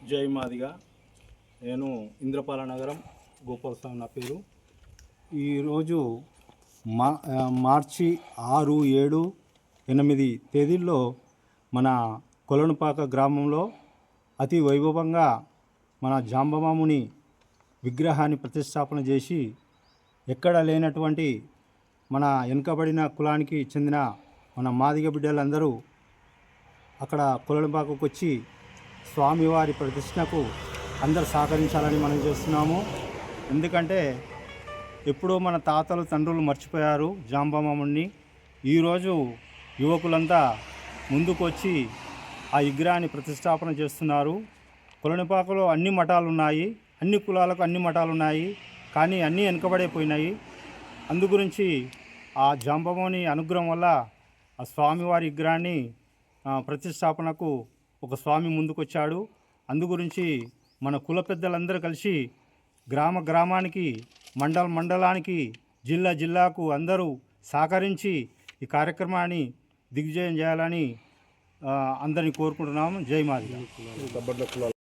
జై మాదిగా. నేను ఇంద్రపాల నగరం గోపాలస్వామి నా పేరు. ఈరోజు మార్చి 6, 7, 8 తేదీల్లో మన కొలనుపాక గ్రామంలో అతి వైభవంగా మన జాంబమాముని విగ్రహాన్ని ప్రతిష్టాపన చేసి ఎక్కడ లేనటువంటి మన వెనుకబడిన కులానికి చెందిన మన మాదిగ బిడ్డలందరూ అక్కడ కొలనుపాకకు వచ్చి స్వామివారి ప్రతిష్టకు అందరు సహకరించాలని మనం చేస్తున్నాము. ఎందుకంటే ఎప్పుడో మన తాతలు తండ్రులు మర్చిపోయారు జాంబమాముని. ఈరోజు యువకులంతా ముందుకు వచ్చి ఆ విగ్రహాన్ని ప్రతిష్టాపన చేస్తున్నారు. కొలనుపాకలో అన్ని మఠాలు ఉన్నాయి, అన్ని కులాలకు అన్ని మఠాలు ఉన్నాయి, కానీ అన్నీ వెనుకబడిపోయినాయి. అందుగురించి ఆ జాంబమాముని అనుగ్రహం వల్ల ఆ స్వామివారి విగ్రహాన్ని ప్రతిష్టాపనకు ఒక స్వామి ముందుకొచ్చాడు. అందుగురించి మన కుల పెద్దలందరూ కలిసి గ్రామానికి, మండలానికి, జిల్లాకు అందరూ సహకరించి ఈ కార్యక్రమాన్ని దిగ్విజయం చేయాలని అందరినీ కోరుకుంటున్నాము. జై మాదిగా.